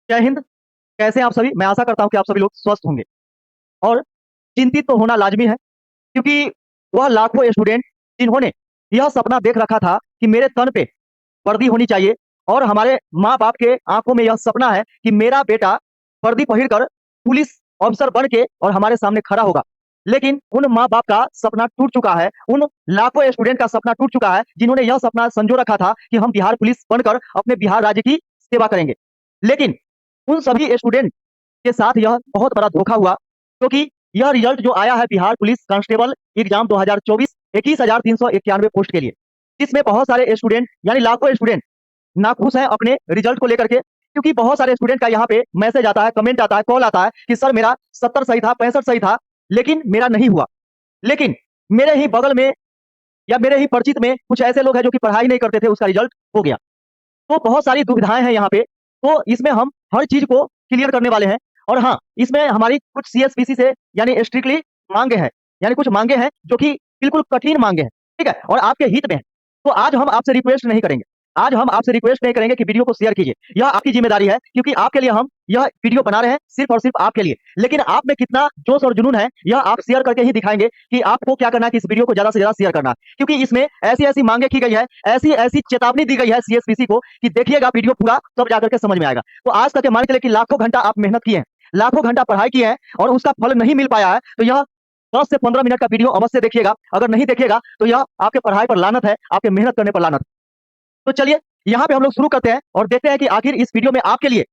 जय हिंद। कैसे हैं आप सभी? मैं आशा करता हूं कि आप सभी लोग स्वस्थ होंगे और चिंतित तो होना लाजमी है, क्योंकि वह लाखों स्टूडेंट जिन्होंने यह सपना देख रखा था कि मेरे तन पे वर्दी होनी चाहिए और हमारे माँ बाप के आंखों में यह सपना है कि मेरा बेटा वर्दी पहिर कर पुलिस ऑफिसर बन के और हमारे सामने खड़ा होगा। लेकिन उन माँ बाप का सपना टूट चुका है, उन लाखों स्टूडेंट का सपना टूट चुका है जिन्होंने यह सपना संजो रखा था कि हम बिहार पुलिस बनकर अपने बिहार राज्य की सेवा करेंगे। लेकिन उन सभी स्टूडेंट के साथ यह बहुत बड़ा धोखा हुआ, क्योंकि यह रिजल्ट जो आया है Bihar police constable exam 2024 21,391 post के लिए, जिसमें बहुत सारे स्टूडेंट यानी लाखों स्टूडेंट नाखुश हैं अपने रिजल्ट को लेकर के, क्योंकि बहुत सारे स्टूडेंट का यहाँ पे मैसेज आता है, कमेंट आता है, कॉल आता है कि सर मेरा 70 सही था, 65 सही था, लेकिन मेरा नहीं हुआ। लेकिन मेरे ही बगल में या मेरे ही परिचित में कुछ ऐसे लोग हैं जो कि पढ़ाई नहीं करते थे, उसका रिजल्ट हो गया। तो बहुत सारी दुविधाएं हैं यहाँ पे, तो इसमें हम हर चीज को क्लियर करने वाले हैं। और हाँ, इसमें हमारी कुछ सीएसपीसी से यानी स्ट्रिक्टली मांगे हैं, यानी कुछ मांगे हैं जो कि बिल्कुल कठिन मांगे हैं, ठीक है, और आपके हित में है। तो आज हम आपसे रिक्वेस्ट नहीं करेंगे, आज हम आपसे रिक्वेस्ट नहीं करेंगे कि वीडियो को शेयर कीजिए, यह आपकी जिम्मेदारी है, क्योंकि आपके लिए हम यह वीडियो बना रहे हैं, सिर्फ और सिर्फ आपके लिए। लेकिन आप में कितना जोश और जुनून है, यह आप शेयर करके ही दिखाएंगे कि आपको क्या करना है, कि इस वीडियो को ज्यादा से ज्यादा शेयर करना है, क्योंकि इसमें ऐसी ऐसी मांगे की गई है, ऐसी ऐसी चेतावनी दी गई है सीएसपीसी को कि देखिएगा वीडियो पूरा, तब जाकर के समझ में आएगा। तो आज तक मान के चलिए कि लाखों घंटा आप मेहनत किए हैं, लाखों घंटा पढ़ाई की है और उसका फल नहीं मिल पाया है, तो यह 10 से 15 मिनट का वीडियो अवश्य देखिएगा। अगर नहीं देखिएगा तो यह आपके पढ़ाई पर लानत है, आपके मेहनत करने पर लानत। तो चलिए यहाँ पे हम लोग शुरू करते हैं और देखते हैं कि आखिर इस वीडियो में आपके लिए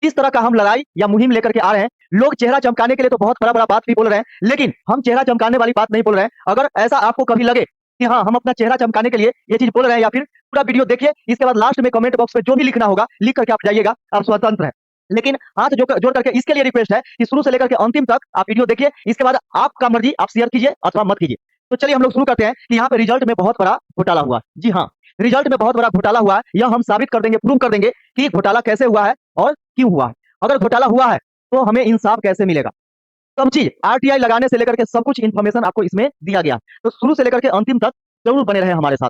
किस तरह का हम लड़ाई या मुहिम लेकर के आ रहे हैं। लोग चेहरा चमकाने के लिए तो बहुत बड़ा बड़ा बात भी बोल रहे हैं, लेकिन हम चेहरा चमकाने वाली बात नहीं बोल रहे हैं। अगर ऐसा आपको कभी लगे कि हाँ, हम अपना चेहरा चमकाने के लिए ये चीज बोल रहे हैं, या फिर पूरा वीडियो देखिए, इसके बाद लास्ट में कमेंट बॉक्स में जो भी लिखना होगा लिख करके आप जाइएगा, आप स्वतंत्र हैं। लेकिन हाथ जोड़ करके इसके लिए रिक्वेस्ट है कि शुरू से लेकर के अंतिम तक आप वीडियो देखिए, इसके बाद आपका मर्जी, आप शेयर कीजिए अथवा मत कीजिए। तो चलिए हम लोग शुरू करते हैं कि यहाँ पे रिजल्ट में बहुत बड़ा घोटाला हुआ। जी हाँ, रिजल्ट में बहुत बड़ा घोटाला हुआ है, यह हम साबित कर देंगे, प्रूव कर देंगे कि घोटाला कैसे हुआ है और क्यों हुआ है। अगर घोटाला हुआ है तो हमें इंसाफ कैसे मिलेगा, सब चीज आरटीआई लगाने से लेकर के सब कुछ इन्फॉर्मेशन आपको इसमें दिया गया। तो शुरू से लेकर के अंतिम तक जरूर बने रहे हमारे साथ।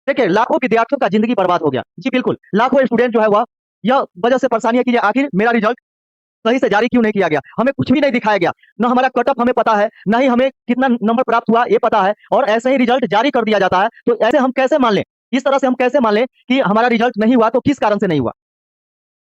देखिए, लाखों विद्यार्थियों का जिंदगी बर्बाद हो गया। जी बिल्कुल, लाखों स्टूडेंट जो है वह यह वजह से परेशानी है कि आखिर मेरा रिजल्ट सही से जारी क्यों नहीं किया गया, हमें कुछ भी नहीं दिखाया गया, न हमारा कट ऑफ हमें पता है, न ही हमें कितना नंबर प्राप्त हुआ ये पता है, और ऐसे ही रिजल्ट जारी कर दिया जाता है। तो ऐसे हम कैसे मान लें, इस तरह से हम कैसे मान लें कि हमारा रिजल्ट नहीं हुआ, तो किस कारण से नहीं हुआ?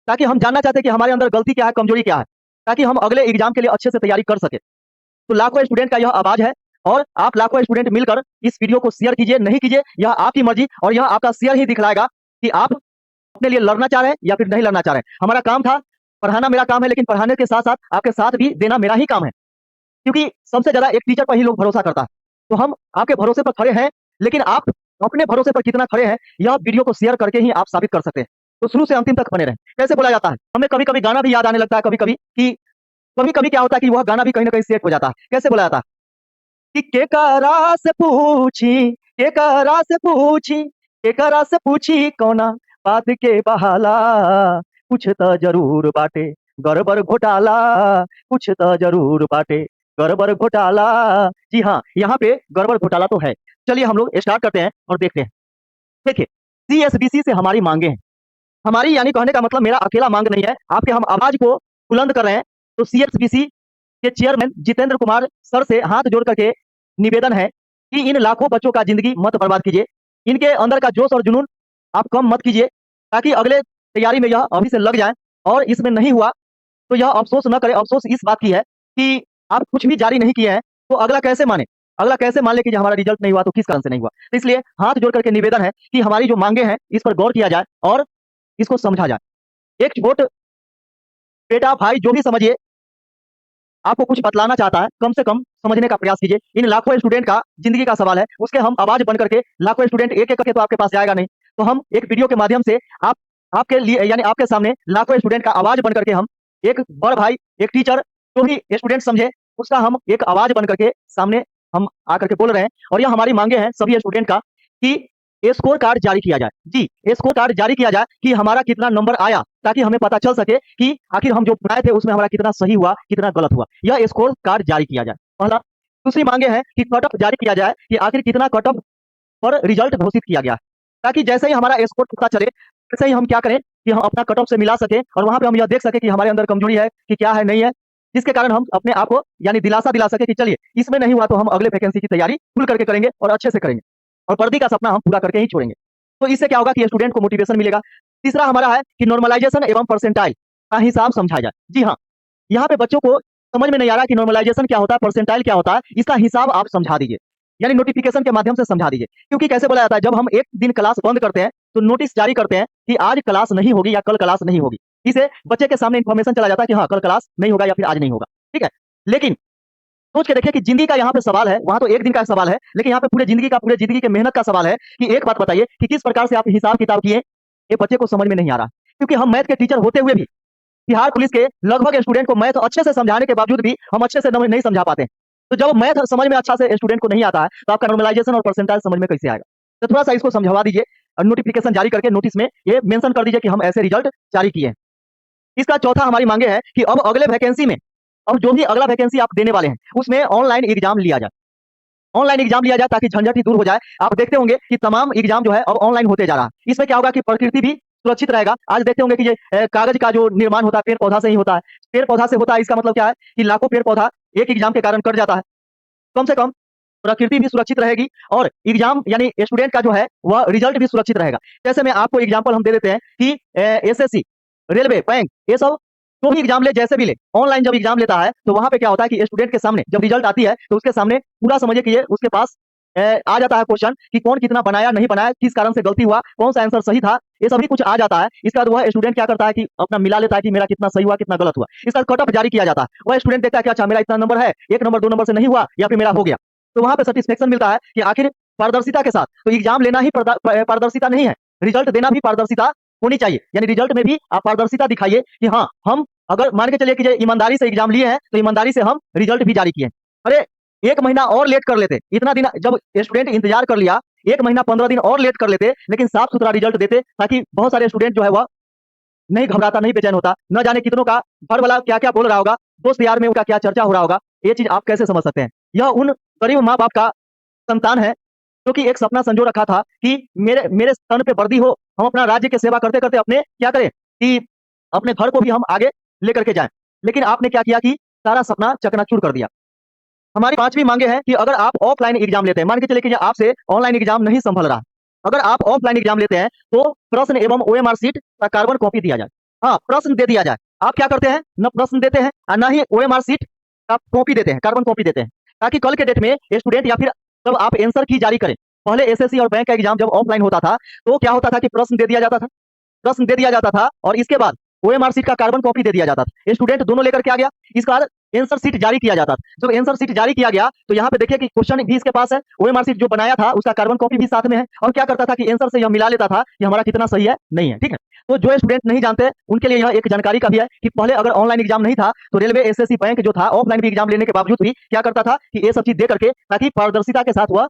ताकि हम जानना चाहते हैं कि हमारे अंदर गलती क्या है, कमजोरी क्या है, ताकि हम अगले एग्जाम के लिए अच्छे से तैयारी कर सके। तो लाखों स्टूडेंट का यह आवाज है, और आप लाखों स्टूडेंट मिलकर इस वीडियो को शेयर कीजिए, नहीं कीजिए यह आपकी मर्जी, और यह आपका शेयर ही दिखलाएगा कि आप अपने लिए लड़ना चाह रहे हैं या फिर नहीं लड़ना चाह रहे हैं। हमारा काम था पढ़ाना, मेरा काम है, लेकिन पढ़ाने के साथ साथ आपके साथ भी देना मेरा ही काम है, क्योंकि सबसे ज्यादा एक टीचर पर ही लोग भरोसा करता है। तो हम आपके भरोसे पर खड़े हैं, लेकिन आप अपने भरोसे पर कितना खड़े हैं यह वीडियो को शेयर करके ही आप साबित कर सकते हैं। तो शुरू से अंतिम तक बने रहें। कैसे बोला जाता है, हमें कभी कभी गाना भी याद आने लगता है, कभी कभी कि कभी कभी क्या होता है कि वह गाना भी कहीं ना कहीं सेट हो जाता है। कैसे बोला जाता है कि केकरा से पूछी कौना बात के बहाला, कुछ तो जरूर बाटे गड़बड़ घोटाला, कुछ तो जरूर बाटे गड़बड़ घोटाला। जी हाँ, यहाँ पे गड़बड़ घोटाला तो है। चलिए हम लोग स्टार्ट करते हैं और देखते हैं। देखिए, सीएसबीसी से हमारी मांगे हैं, हमारी यानी कहने का मतलब मेरा अकेला मांग नहीं है, आपके हम आवाज को बुलंद कर रहे हैं। तो सीएसबीसी के चेयरमैन जितेंद्र कुमार सर से हाथ जोड़ करके निवेदन है कि इन लाखों बच्चों का जिंदगी मत बर्बाद कीजिए, इनके अंदर का जोश और जुनून आप कम मत कीजिए, ताकि अगले तैयारी में यह अभी से लग जाए, और इसमें नहीं हुआ तो यह अफसोस न करे। अफसोस इस बात की है कि आप कुछ भी जारी नहीं किए हैं, तो अगला कैसे माने, अगला कैसे मान ले कि हमारा रिजल्ट नहीं हुआ तो किस कारण से नहीं हुआ। तो इसलिए हाथ जोड़ करके निवेदन है कि हमारी जो मांगे हैं इस पर गौर किया जाए और इसको समझा जाए। एक छोट बेटा भाई जो भी समझिए, आपको कुछ बतलाना चाहता है, कम से कम समझने का प्रयास कीजिए। इन लाखों स्टूडेंट का जिंदगी का सवाल है, उसके हम आवाज बन करके लाखों स्टूडेंट एक एक करके तो आपके पास जाएगा नहीं, तो हम एक वीडियो के माध्यम से आप आपके लिए यानी आपके सामने लाखों स्टूडेंट का आवाज बन करके हम एक बड़ भाई, एक टीचर जो भी स्टूडेंट समझे उसका हम एक आवाज बन करके सामने हम आकर के बोल रहे हैं। और यह हमारी मांगे हैं सभी स्टूडेंट का कि स्कोर कार्ड जारी किया जाए। जी, स्कोर कार्ड जारी किया जाए कि हमारा कितना नंबर आया, ताकि हमें पता चल सके कि आखिर हम जो बनाए थे उसमें हमारा कितना सही हुआ, कितना गलत हुआ। यह स्कोर कार्ड जारी किया जाए, पहला। दूसरी मांगे हैं कि कट ऑफ जारी किया जाए कि आखिर कितना कट ऑफ पर रिजल्ट घोषित किया गया, ताकि जैसे ही हमारा स्कोर पता चले वैसे ही हम क्या करें कि हम अपना कट ऑफ से मिला सकें और वहां पे हम यह देख सके कि हमारे अंदर कमजोरी है कि क्या है, नहीं है, जिसके कारण हम अपने आप को यानी दिलासा दिला सके कि चलिए इसमें नहीं हुआ तो हम अगले वैकेंसी की तैयारी खुल करके करेंगे और अच्छे से करेंगे और वर्दी का सपना हम पूरा करके ही छोड़ेंगे। तो इससे क्या होगा कि स्टूडेंट को मोटिवेशन मिलेगा। तीसरा हमारा है कि नॉर्मलाइजेशन एवं परसेंटाइल का हिसाब समझा जाए। जी हाँ, यहाँ पे बच्चों को समझ में नहीं आ रहा कि नॉर्मलाइजेशन क्या होता है, परसेंटाइल क्या होता है, इसका हिसाब आप समझा दीजिए, यानी नोटिफिकेशन के माध्यम से समझा दीजिए। क्योंकि कैसे बोला जाता है, जब हम एक दिन क्लास बंद करते हैं तो नोटिस जारी करते हैं कि आज क्लास नहीं होगी या कल क्लास नहीं होगी। इसे बच्चे के सामने इन्फॉर्मेशन चला जाता है कि हाँ कल क्लास नहीं होगा या फिर आज नहीं होगा। ठीक है, लेकिन सोच के देखिए कि जिंदगी का यहाँ पे सवाल है, वहां तो एक दिन का सवाल है, लेकिन यहाँ पे पूरे जिंदगी के मेहनत का सवाल है कि एक बात बताइए कि किस प्रकार से आप हिसाब किताब किए, ये बच्चे को समझ में नहीं आ रहा। क्योंकि हम मैथ के टीचर होते हुए भी बिहार पुलिस के लगभग स्टूडेंट को मैथ अच्छे से समझाने के बावजूद भी हम अच्छे से नहीं समझा पाते हैं। तो जब मैथ समझ में अच्छा से स्टूडेंट को नहीं आता है तो आपका नॉर्मलाइजेशन और परसेंटाइल समझ में कैसे आएगा। तो थोड़ा सा इसको समझवा दीजिए और नोटिफिकेशन जारी करके नोटिस में ये मेंशन कर दीजिए कि हम ऐसे रिजल्ट जारी किए हैं। इसका चौथा हमारी मांगे है कि अब अगले वैकेंसी में, अब जो भी अगला वैकेंसी आप देने वाले हैं उसमें ऑनलाइन एग्जाम लिया जाए। ऑनलाइन एग्जाम लिया जाए ताकि झंझट ही दूर हो जाए। आप देखते होंगे कि तमाम एग्जाम जो है अब ऑनलाइन होते जा रहा है। इसमें क्या होगा कि प्रकृति भी सुरक्षित रहेगा। आज देखते होंगे कि ये कागज का जो निर्माण होता है पेड़ पौधा से ही होता है। पेड़ पौधा से होता है, इसका मतलब क्या है कि लाखों पेड़ पौधा एक एग्जाम के कारण कट जाता है। कम से कम प्रकृति भी सुरक्षित रहेगी और एग्जाम यानी स्टूडेंट का जो है वह रिजल्ट भी सुरक्षित रहेगा। जैसे मैं आपको एग्जाम्पल हम दे देते हैं कि एसएससी, रेलवे, बैंक, ये सब जो भी एग्जाम ले, जैसे भी ले, ऑनलाइन जब एग्जाम लेता है तो वहां पे क्या होता है कि स्टूडेंट के सामने जब रिजल्ट आती है तो उसके सामने पूरा समझिए कि ये उसके पास आ जाता है क्वेश्चन कि कौन कितना बनाया, नहीं बनाया, किस कारण से गलती हुआ, कौन सा आंसर सही था, ये सभी कुछ आ जाता है। इसके बाद वह स्टूडेंट क्या करता है कि अपना मिला लेता है कि मेरा कितना सही हुआ, कितना गलत हुआ। इसका कट ऑफ जारी किया जाता है। वह स्टूडेंट देखता है कि अच्छा मेरा इतना नंबर है, 1 नंबर 2 नंबर से नहीं हुआ या फिर मेरा हो गया। तो वहां पे सेटिस्फेक्शन मिलता है कि आखिर पारदर्शिता के साथ, तो एग्जाम लेना ही पारदर्शिता नहीं है, रिजल्ट देना भी पारदर्शिता होनी चाहिए। यानी रिजल्ट में भी आप पारदर्शिता दिखाइए कि हाँ हम अगर मान के चलिए कि ईमानदारी से एग्जाम लिए हैं तो ईमानदारी से हम रिजल्ट भी जारी किए। अरे 1 महीना और लेट कर लेते, इतना दिन जब स्टूडेंट इंतजार कर लिया, 1 महीना 15 दिन और लेट कर लेते, लेकिन साफ सुथरा रिजल्ट देते ताकि बहुत सारे स्टूडेंट जो है वह नहीं घबराता, नहीं बेचैन होता। न जाने कितनों का घर वाला क्या क्या बोल रहा होगा, दोस्त यार में उनका क्या चर्चा हो रहा होगा। ये चीज आप कैसे समझ सकते हैं। यह उन गरीब माँ बाप का संतान है जो कि एक सपना संजो रखा था कि मेरे मेरे स्तन पे वर्दी हो, हम अपना राज्य की सेवा करते करते अपने क्या करें कि अपने घर को भी हम आगे लेकर के जाएं। लेकिन आपने क्या किया कि सारा सपना चकनाचूर कर दिया। हमारी पांचवी मांगे हैं कि अगर आप ऑफलाइन एग्जाम लेते हैं, मान के चलिए कि आपसे ऑनलाइन एग्जाम नहीं संभल रहा, अगर आप ऑफलाइन एग्जाम लेते हैं तो प्रश्न एवं ओएमआर सीट का कार्बन कॉपी दिया जाए। हाँ, प्रश्न दे दिया जाए। आप क्या करते हैं, न प्रश्न देते हैं और न ही ओएमआर सीट का कॉपी देते हैं, कार्बन कॉपी देते हैं, ताकि कल के डेट में स्टूडेंट या फिर जब आप आंसर की जारी करें, पहले एसएससी और बैंक का एग्जाम जब ऑफलाइन होता था तो क्या होता था कि प्रश्न दे दिया जाता था, प्रश्न दे दिया जाता था और इसके बाद ओएमआर सीट का कार्बन कॉपी दे दिया जाता था। स्टूडेंट दोनों लेकर के आ गया, इसके बाद आंसर सीट जारी किया जाता था। जब आंसर सीट जारी किया गया तो यहाँ पे देखिए कि क्वेश्चन भी इसके पास है, ओएमआर सीट जो बनाया था उसका कार्बन कॉपी भी साथ में है और क्या करता था कि आंसर से यह मिला लेता था कि हमारा कितना सही है, नहीं है। ठीक है, तो जो स्टूडेंट नहीं जानते उनके लिए यह एक जानकारी का भी है कि पहले अगर ऑनलाइन एग्जाम नहीं था तो रेलवे, एसएससी, बैंक जो था ऑफलाइन भी एग्जाम लेने के बावजूद भी क्या करता था कि ये सब चीज दे करके ताकि पारदर्शिता के साथ वह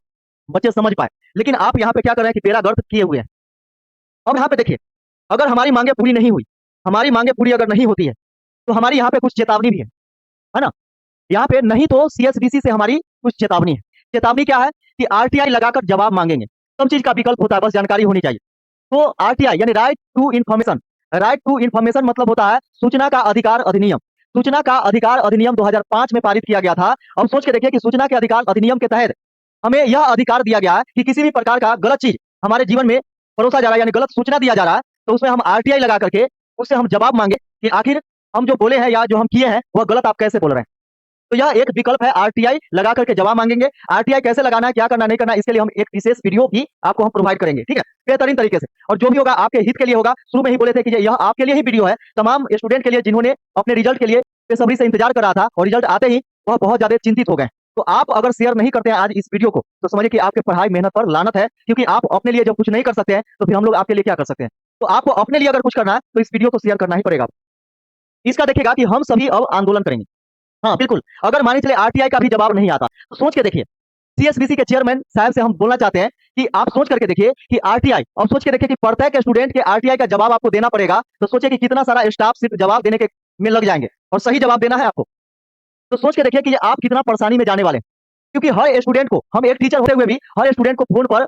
बच्चे समझ पाए। लेकिन आप यहाँ पे क्या कर रहे हैं कि पेरा गर्द किए हुए हैं। अब यहाँ पे देखिए, अगर हमारी मांगे पूरी नहीं हुई, हमारी मांगे पूरी अगर नहीं होती है तो हमारी यहाँ पे कुछ चेतावनी भी है ना। यहाँ पे नहीं तो सीएसबीसी से हमारी कुछ चेतावनी है। चेतावनी क्या है कि आरटीआई लगाकर जवाब मांगेंगे। सब चीज का विकल्प होता है, बस जानकारी होनी चाहिए। तो आरटीआई यानी right to information, right to information मतलब होता है सूचना का अधिकार अधिनियम। सूचना का अधिकार अधिनियम 2005 में पारित किया गया था। अब सोच के देखिए कि सूचना के अधिकार अधिनियम के तहत हमें यह अधिकार दिया गया है कि किसी भी प्रकार का गलत चीज हमारे जीवन में परोसा जा रहा है यानी गलत सूचना दिया जा रहा है तो उसमें हम आरटीआई लगा करके उससे हम जवाब मांगे कि आखिर हम जो बोले हैं या जो हम किए हैं वह गलत आप कैसे बोल रहे हैं। तो यह एक विकल्प है, आरटीआई लगा करके जवाब मांगेंगे। आरटीआई कैसे लगाना है, क्या करना नहीं करना, इसके लिए हम एक विशेष वीडियो भी आपको हम प्रोवाइड करेंगे। ठीक है, बेहतरीन तरीके से, और जो भी होगा आपके हित के लिए होगा। शुरू में ही बोले थे कि यह आपके लिए ही वीडियो है, तमाम स्टूडेंट के लिए जिन्होंने अपने रिजल्ट के लिए बेसब्री से इंतजार कर रहा था और रिजल्ट आते ही वह बहुत ज्यादा चिंतित हो गए। तो आप अगर शेयर नहीं करते हैं आज इस वीडियो को तो समझिए कि आपके पढ़ाई मेहनत पर लानत है, क्योंकि आप अपने लिए जब कुछ नहीं कर सकते हैं तो फिर हम लोग आपके लिए क्या कर सकते हैं। तो आपको अपने लिए अगर कुछ करना है तो इस वीडियो को शेयर करना ही पड़ेगा। इसका देखिएगा कि हम सभी अब आंदोलन करेंगे। हाँ बिल्कुल, अगर मान चले आरटीआई का भी जवाब नहीं आता तो सोच के देखिए, सीएसबीसी के चेयरमैन साहब से हम बोलना चाहते हैं कि आप सोच करके देखिए कि आरटीआई, और सोच के देखिए कि प्रत्येक स्टूडेंट के आरटीआई का जवाब आपको देना पड़ेगा। तो सोचिए कि कितना सारा स्टाफ सिर्फ जवाब देने के में लग जाएंगे और सही जवाब देना है आपको। तो सोच के देखिए कि आप कितना परेशानी में जाने वाले हैं, क्योंकि हर स्टूडेंट को, हम एक टीचर होते हुए भी हर स्टूडेंट को फोन पर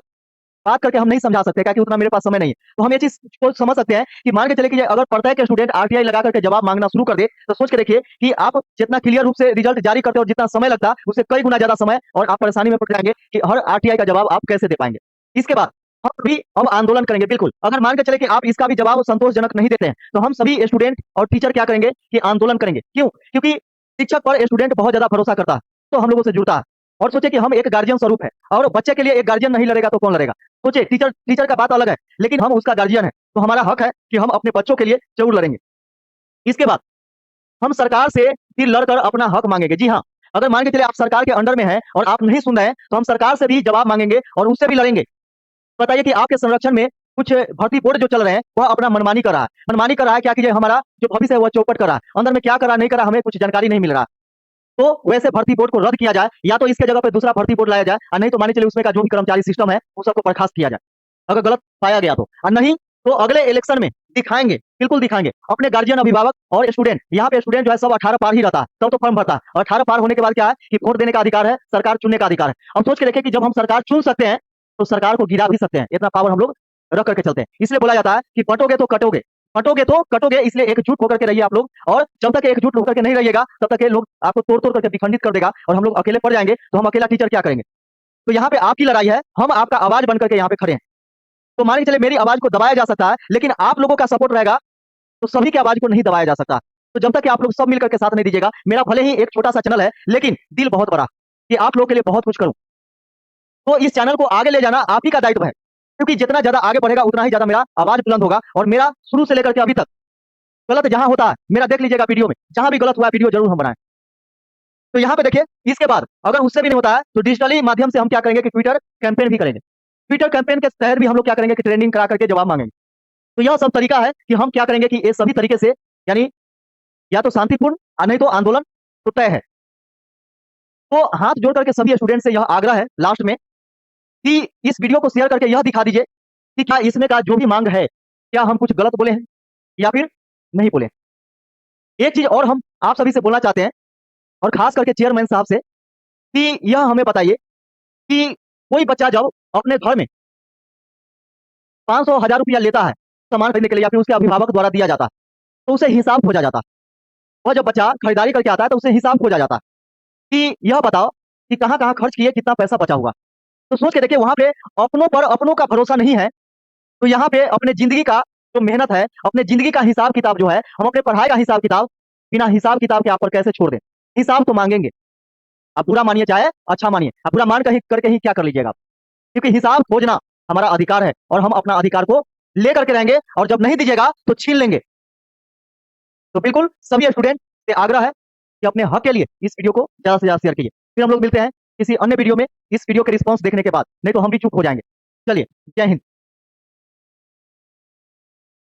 बात करके हम नहीं समझा सकते, क्या कि उतना मेरे पास समय नहीं है। तो हम ये चीज को समझ सकते हैं कि मान के चले कि अगर पढ़ता है कि स्टूडेंट आरटीआई लगा करके जवाब मांगना शुरू कर दे, तो सोच के देखिए कि आप जितना क्लियर रूप से रिजल्ट जारी करते हो और जितना समय लगता है, उससे कई गुना ज्यादा समय और आप परेशानी में पड़ जाएंगे कि हर आरटीआई का जवाब आप कैसे दे पाएंगे। इसके बाद हम भी अब आंदोलन करेंगे। बिल्कुल, अगर मान के चले कि आप इसका भी जवाब संतोषजनक नहीं देते हैं, तो हम सभी स्टूडेंट और टीचर क्या करेंगे कि आंदोलन करेंगे। क्यों? क्योंकि शिक्षक पर स्टूडेंट बहुत ज्यादा भरोसा करता है, तो हम लोगों से जुड़ता है। और सोचे कि हम एक गार्जियन स्वरूप है, और बच्चे के लिए एक गार्जियन नहीं लड़ेगा तो कौन लड़ेगा। सोचे टीचर टीचर का बात अलग है, लेकिन हम उसका गार्जियन है, तो हमारा हक है कि हम अपने बच्चों के लिए जरूर लड़ेंगे। इसके बाद हम सरकार से फिर लड़कर अपना हक मांगेंगे। जी हाँ, अगर मान के चले आप सरकार के अंडर में हैं और आप नहीं सुन रहे हैं, तो हम सरकार से भी जवाब मांगेंगे और उससे भी लड़ेंगे। बताइए कि आपके संरक्षण में कुछ भर्ती बोर्ड जो चल रहे हैं, वह अपना मनमानी कर रहा है। मनमानी कर रहा है, क्या कीजिए, हमारा जो भविष्य है वह चौपट कर रहा है। अंदर में क्या कर रहा नहीं कर रहा, हमें कुछ जानकारी नहीं मिल रहा। तो वैसे भर्ती बोर्ड को रद्द किया जाए, या तो इसके जगह पे दूसरा भर्ती बोर्ड लाया जाए, और नहीं तो मान के चलिए उसमें का जो भी कर्मचारी सिस्टम है उन सबको बर्खास्त किया जाए, अगर गलत पाया गया तो। और नहीं तो अगले इलेक्शन में दिखाएंगे, बिल्कुल दिखाएंगे अपने गार्जियन, अभिभावक और स्टूडेंट। यहाँ पे स्टूडेंट जो है सब 18 पार ही रहता है, तब तो फॉर्म भरता है। और 18 पार होने के बाद क्या है कि वोट देने का अधिकार है, सरकार चुनने का अधिकार है। अब सोच के देखिए कि जब हम सरकार चुन सकते हैं, तो सरकार को गिरा भी सकते हैं। इतना पावर हम लोग रख करके चलते हैं। इसलिए बोला जाता है कि बंटोगे तो कटोगे, बंटोगे तो कटोगे। इसलिए एकजुट होकर के रहिए आप लोग, और जब तक एकजुट होकर के नहीं रहिएगा, तब तक ये लोग आपको तोड़ तोड़ करके विखंडित कर देगा, और हम लोग अकेले पड़ जाएंगे। तो हम अकेला टीचर क्या करेंगे। तो यहाँ पे आपकी लड़ाई है, हम आपका आवाज बनकर के यहाँ पे खड़े हैं। तो मान के चले मेरी आवाज को दबाया जा सकता है, लेकिन आप लोगों का सपोर्ट रहेगा तो सभी की आवाज को नहीं दबाया जा सकता। तो जब तक कि आप लोग सब मिलकर के साथ नहीं दीजिएगा, मेरा भले ही एक छोटा सा चैनल है, लेकिन दिल बहुत बड़ा, कि आप लोगों के लिए बहुत कुछ करूं। तो इस चैनल को आगे ले जाना आप ही का दायित्व है, क्योंकि जितना ज्यादा आगे बढ़ेगा उतना ही ज्यादा मेरा आवाज बुलंद होगा। और मेरा शुरू से लेकर के अभी तक गलत जहां होता है, मेरा देख लीजिएगा वीडियो में, जहां भी गलत हुआ है वीडियो जरूर हम बनाएं। तो यहाँ पे देखिए, इसके बाद अगर उससे भी नहीं होता है, तो डिजिटली माध्यम से हम क्या करेंगे कि ट्विटर कैंपेन भी करेंगे। ट्विटर कैंपेन के तहत भी हम लोग क्या करेंगे कि ट्रेंडिंग करा करके जवाब मांगेंगे। तो यह सब तरीका है कि हम क्या करेंगे कि ये सभी तरीके से, यानी या तो शांतिपूर्ण और नहीं तो आंदोलन तो तय है। तो हाथ जोड़ करके सभी स्टूडेंट से यह आग्रह है लास्ट में कि इस वीडियो को शेयर करके यह दिखा दीजिए कि क्या इसमें का जो भी मांग है, क्या हम कुछ गलत बोले हैं या फिर नहीं बोले। एक चीज और हम आप सभी से बोलना चाहते हैं, और खास करके चेयरमैन साहब से, कि यह हमें बताइए कि कोई बच्चा जब अपने घर में 500 1000 रुपया लेता है सामान खरीदने के लिए, या फिर उसके अभिभावक द्वारा दिया जाता है, तो उसे हिसाब खोजा जाता है। वह जब बच्चा खरीदारी करके आता है तो उसे हिसाब खोजा जाता है कि यह बताओ कि कहाँ कहाँ खर्च किए, कितना पैसा बचा हुआ। तो सोच के देखिए, वहां पे अपनों पर अपनों का भरोसा नहीं है। तो यहाँ पे अपने जिंदगी का जो मेहनत है, अपने जिंदगी का हिसाब किताब जो है, हम अपने पढ़ाई का हिसाब किताब बिना हिसाब किताब के आप पर कैसे छोड़ दें। हिसाब तो मांगेंगे, आप बुरा मानिए चाहे अच्छा मानिए, आप बुरा मान कहीं करके ही क्या कर लीजिएगा, क्योंकि हिसाब खोजना हमारा अधिकार है, और हम अपना अधिकार को लेकर के रहेंगे, और जब नहीं दीजिएगा तो छीन लेंगे। तो बिल्कुल सभी स्टूडेंट से आग्रह है कि अपने हक के लिए इस वीडियो को ज्यादा से ज्यादा शेयर कीजिए। फिर हम लोग मिलते हैं किसी अन्य वीडियो में, इस वीडियो के रिस्पॉन्स देखने के बाद, नहीं तो हम भी चुप हो जाएंगे। चलिए, जय हिंद।